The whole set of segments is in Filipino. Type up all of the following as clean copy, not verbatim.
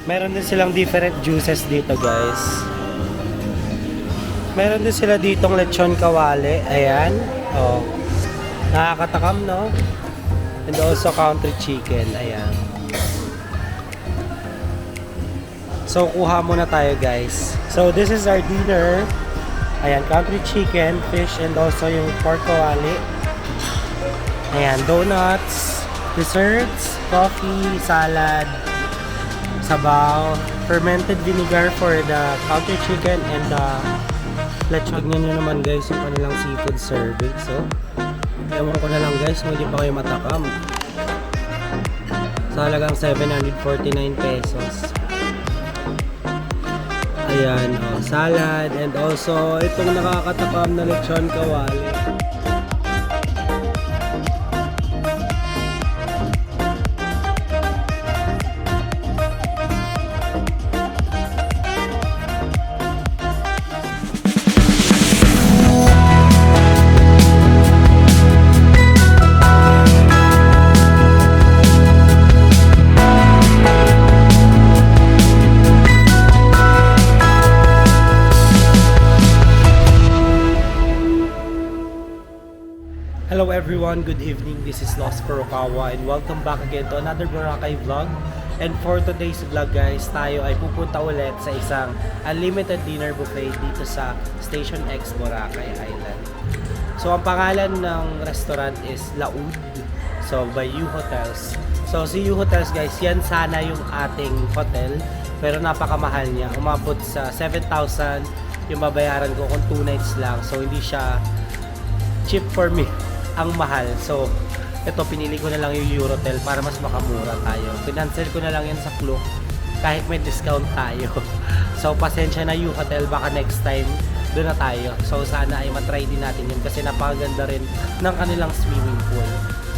Meron din silang different juices dito, guys. Meron din sila ditong lechon kawali. Ayan. Oh. Nakakatakam, no? And also country chicken. Ayan. So, kuha muna tayo, guys. So, this is our dinner. Ayan, country chicken, fish, and also yung pork kawali. Ayan, donuts, desserts, coffee, salad, sabaw, fermented vinegar for the country chicken, and the lechon. Tignan nyo naman, guys, yung kanilang seafood serving. So, ewan ko na lang, guys, kung hindi pa kayo matakam. Sa halagang 749 pesos. Ayan, oh, salad, and also itong nakakatakam na lechon kawali. Hello everyone, good evening. This is Lost Kurokawa and welcome back again to another Boracay vlog. And for today's vlog, guys, tayo ay pupunta ulit sa isang unlimited dinner buffet dito sa Station X, Boracay Island. So ang pangalan ng restaurant is Laud. So by U Hotels. So si U Hotels, guys, yan sana yung ating hotel, pero napakamahal niya. Umabot sa 7,000 yung babayaran ko kung 2 nights lang. So hindi siya cheap for me. Ang mahal. So, ito pinili ko na lang yung Eurotel para mas makamura tayo. Pinansel ko na lang yan sa Klook kahit may discount tayo. So, pasensya na U-Hotel, baka next time doon na tayo. So, sana ay matry din natin yun kasi napakaganda rin ng kanilang swimming pool.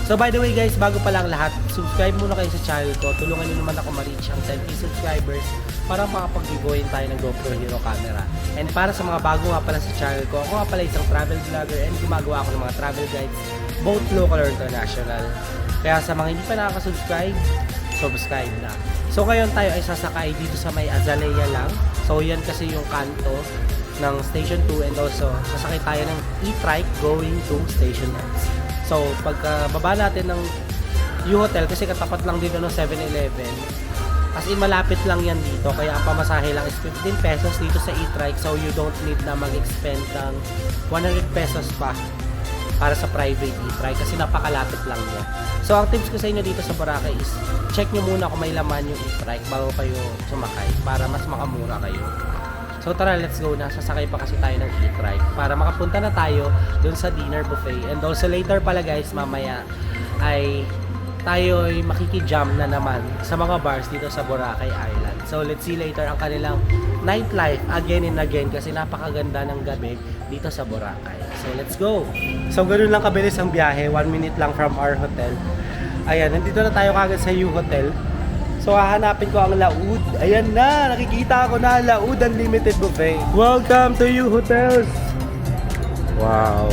So, by the way, guys, bago pa lang lahat, subscribe muna kayo sa channel ko. Tulungan niyo naman ako ma-reach ang 10k subscribers para makapag-giveaway tayo ng GoPro Hero camera. And para sa mga bago nga pala sa channel ko, ako nga pala isang travel vlogger and gumagawa ako ng mga travel guides, both local or international. Kaya sa mga hindi pa nakaka-subscribe, subscribe na. So ngayon tayo ay sasakay dito sa may Azalea lang. So yan kasi yung kanto ng Station 2 and also sasakay tayo ng e-trike going to Station X. So pagka baba natin ng U-Hotel kasi katapat lang dito ng 7-Eleven. As in, malapit lang yan dito. Kaya ang pamasahe lang is 15 pesos dito sa e-trike. So, you don't need na mag-expend ng 100 pesos pa para sa private e-trike kasi napakalapit lang niya. So, ang tips ko sa inyo dito sa Boracay is check nyo muna kung may laman yung e-trike bago kayo sumakay para mas makamura kayo. So, tara, let's go na. Sasakay pa kasi tayo ng e-trike para makapunta na tayo dun sa dinner buffet. And also, later pala guys, mamaya ay tayo ay makikijam na naman sa mga bars dito sa Boracay Island. So let's see later ang kanilang nightlife again and again kasi napakaganda ng gabi dito sa Boracay. So let's go! So ganoon lang kabilis ang biyahe, 1 minute lang from our hotel. Ayan, nandito na tayo kagad sa U Hotel. So hahanapin ko ang Laud. Ayan na, nakikita ko na Laud Unlimited Buffet. Welcome to U Hotels! Wow!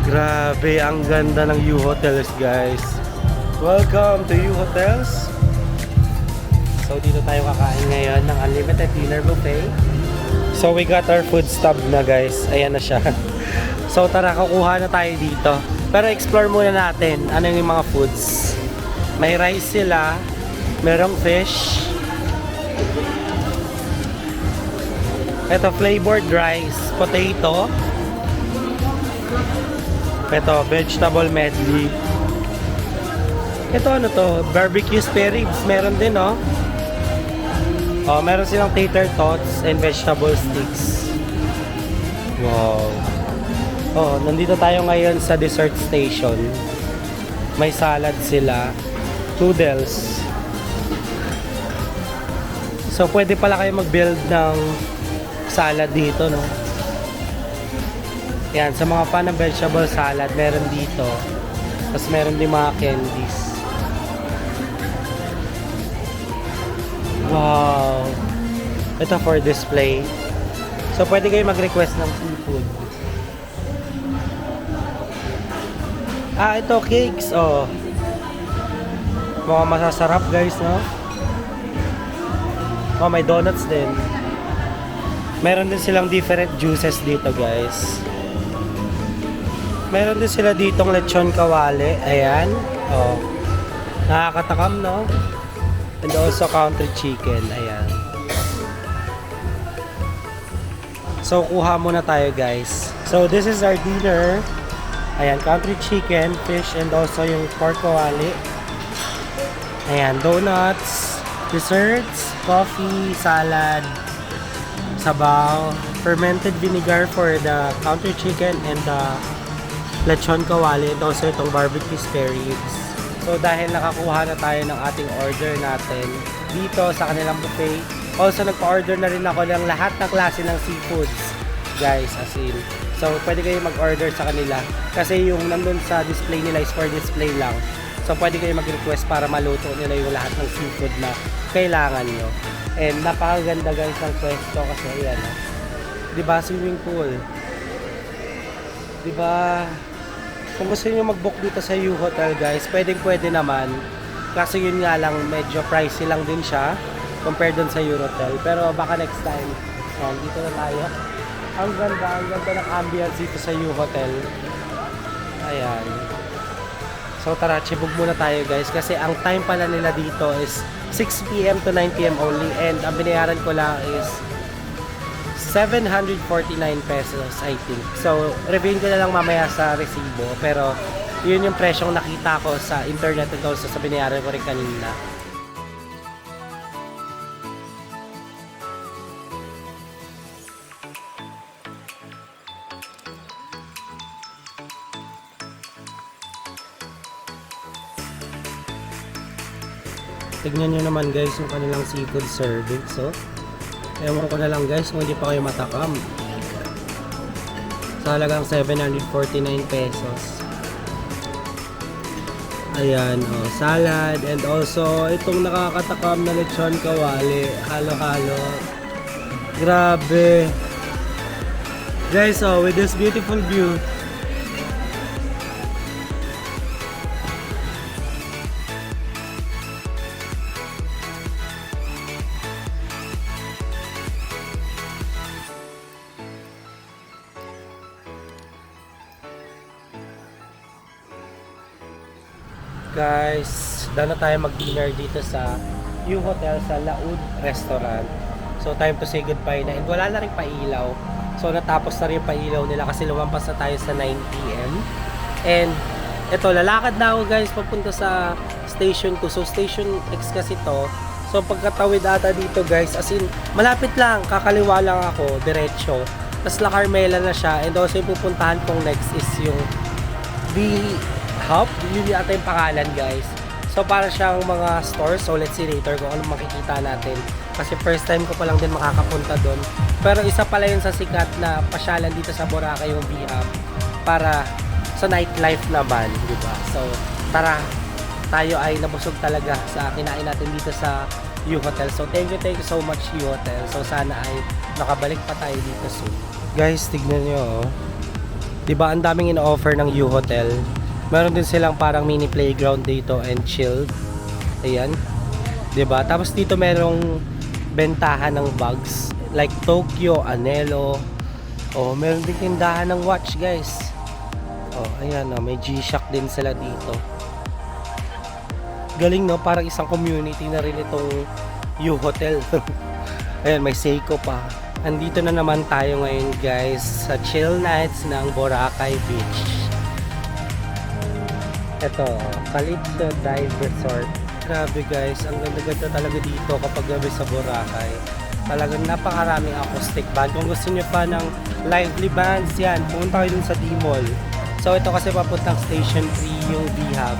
Grabe, ang ganda ng U Hotels, guys. Welcome to U Hotels. So, dito tayo kakain ngayon ng unlimited dinner buffet. So, we got our food stub na, guys. Ayan na siya. So, tara, kukuha na tayo dito. Pero explore muna natin ano yung mga foods. May rice sila. Merong fish. Ito, flavored rice. Potato. Ito, vegetable medley. Ito ano to? Barbecue spare ribs. Meron din, oh. Oh, meron silang tater tots and vegetable sticks. Wow. Oh, nandito tayo ngayon sa dessert station. May salad sila. Noodles. So, pwede pala kayo mag-build ng salad dito, no? Yan, sa mga fan ng vegetable salad, meron dito. Tapos meron din mga candies. Wow! Ito for display. So, pwede kayo mag-request ng seafood. Ah, ito, cakes, oh. Mga masasarap guys, no? Oh, may donuts din. Meron din silang different juices dito guys. Meron din sila ditong lechon kawali. Ayan. Oh. Nakakatakam, no? And also country chicken. Ayan. So, kuha muna tayo guys. So, this is our dinner. Ayan, country chicken, fish, and also yung pork kawali. Ayan, donuts, desserts, coffee, salad, sabaw, fermented vinegar for the country chicken, and the lechon kawali, and also itong barbecue spare ribs. So, dahil nakakuha na tayo ng ating order natin dito sa kanilang buffet, also nagpa-order na rin ako ng lahat ng klase ng seafoods, guys, as in. So, pwede kayo mag-order sa kanila. Kasi yung nandun sa display nila is for display lang. So, pwede kayo mag-request para maluto nila yung lahat ng seafood na kailangan nyo. And napakaganda guys ng pwesto kasi ayan. Diba, swimming pool. Diba, kung gusto nyo mag-book dito sa U-Hotel guys, pwede naman. Kasi yun nga lang, medyo pricey lang din siya compared dun sa U-Hotel. Pero baka next time, dito na tayo. Ang ganda ng ambience dito sa U-Hotel. Ayan. So tara, chibog muna tayo guys. Kasi ang time pala nila dito is 6 PM to 9 PM only. And ang binayaran ko lang is 749 pesos, I think. So, reviewin ko na lang mamaya sa resibo. Pero, yun yung presyong nakita ko sa internet at also sa binayaran ko rin kanina. Tignan nyo naman guys yung kanilang seafood serving. So, ewan ko na lang guys kung hindi pa kayo matakam. Sa halagang 749 pesos. Ayan, oh, salad and also itong nakakatakam na lechon kawali. Halo-halo. Grabe. Guys, oh, with this beautiful view. Guys, doon na tayo mag-dinner dito sa U-Hotel sa Laud Restaurant. So, time to say goodbye na. And wala na rin pailaw. So, natapos na rin yung pailaw nila kasi lumampas na tayo sa 9 PM. And, eto, lalakad na ako guys papunta sa Station 2. So, Station X kasi to. So, pagkatawid ata dito guys, as in, malapit lang. Kakaliwa lang ako, diretso. Tapos La Carmela na siya. And also, yung pupuntahan kong next is yung B-Hub. Yun yung ata yung pangalan guys. So para siyang mga stores. So let's see later kung anong makikita natin. Kasi first time ko pa lang din makakapunta doon. Pero isa pala yun sa sikat na pasyalan dito sa Boracay yung B-Hub. Para sa nightlife naman, di ba? So tara, tayo ay nabusog talaga sa kinain natin dito sa U-Hotel. So thank you so much U-Hotel. So sana ay nakabalik pa tayo dito soon. Guys, tignan nyo oh. Diba ang daming ino-offer ng U-Hotel. Meron din silang parang mini playground dito and chilled. Ayan. Diba? Tapos dito merong bentahan ng bags. Like Tokyo, Anelo. Oh, meron din tindahan ng watch guys. Oh, ayan oh, may G-Shock din sila dito. Galing no? Parang isang community na rin itong U-Hotel. Ayan, may Seiko pa. Andito na naman tayo ngayon guys sa chill nights ng Boracay Beach. Ito, Calypso Dive Resort. Grabe guys, ang ganda-ganda talaga dito kapag gabi sa Boracay. Talagang napakaraming acoustic band. Kung gusto nyo pa ng lively bands, yan, pumunta kayo dun sa D-Mall. So ito kasi papuntang Station 3 yung B-Hub.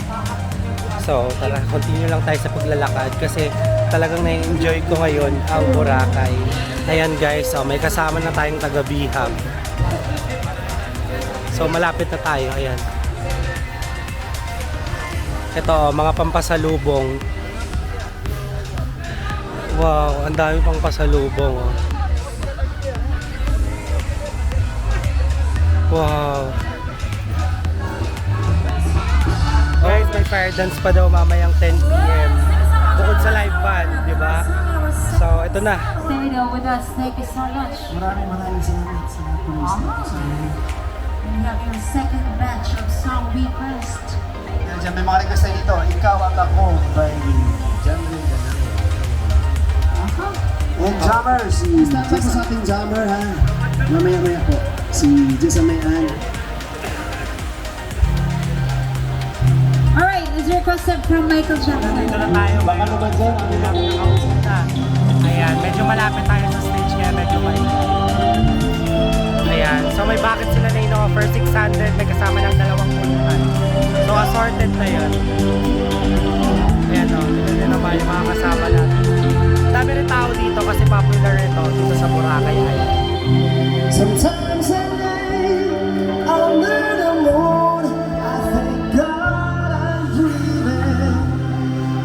So tara, continue lang tayo sa paglalakad kasi talagang na-enjoy ko ngayon ang Boracay. Ayan guys, so may kasama na tayong taga B-Hub. So malapit na tayo, ayan. Ito, mga pampasalubong. Wow, ang dami pang pasalubong. Oh. Wow. Guys, may fire dance pa daw mamayang 10 PM. sa live band, di ba? So, ito na. Stay there with us. Thank you so much. Maraming salamat sa pag-isip. We have your second batch of song request. Diyan may mga request tayo dito. Ikaw at ako by Jamie Ganang. And drummer, si Start pa sa ating drummer ha. Mamaya-maya po. Si Jessa Mayan. Alright, it's requested from Michael Jackson. Dito na tayo. Baka naman dyan. Kami nakausap na. Ayan, medyo malapit tayo sa stage kaya medyo mainit. Ayan, so may bucket sila na in-offer, 600, may kasama ng 2 pulutan. So assorted na yun. Ayan o, dito naman yung mga kasama natin. Dami rin tao dito kasi popular ito dito sa Boracay Island. Sometimes at night, I'm in the mood. I thank God I'm dreaming.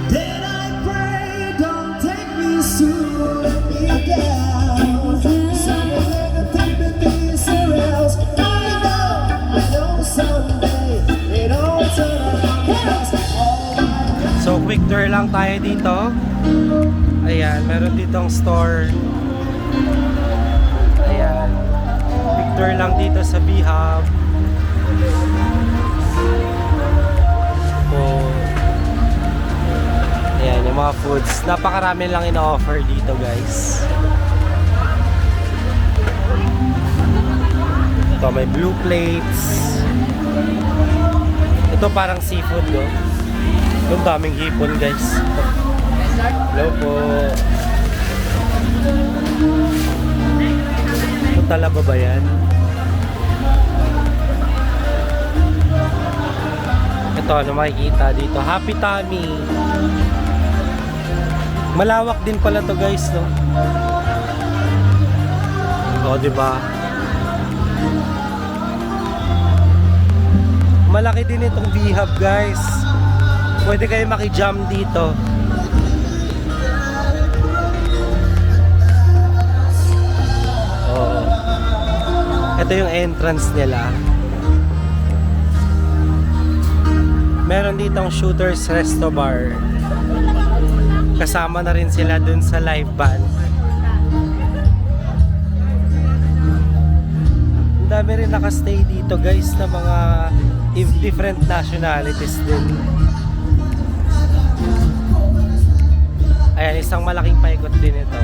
Then I pray, don't take me soon, let me down. Someone never think that this or else. I know someday it all turn out. So quick tour lang tayo dito. Ayan, meron ditong store. Ayan. Quick tour lang dito sa B-Hub. Oh. Ayan, yung mga foods. Napakarami lang ina-offer dito, guys. Ito, may blue plates. Ito parang seafood, no? Yung daming hipon, guys. Hello po. Ito talaba ba yan? Ito, ano makikita dito? Happy Tummy. Malawak din pala to, guys, no? O, diba? Malaki din itong B-Hub, guys. Pwede kayo maki-jam dito. Oh. Ito yung entrance nila. Meron ditong Shooters Resto Bar. Kasama na rin sila dun sa live band. Ang dami rin nakastay dito, guys, na mga different nationalities din. Ayan, isang malaking paikot din ito.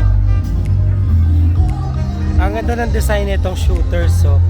Ang ganda ng design nitong Shooters, so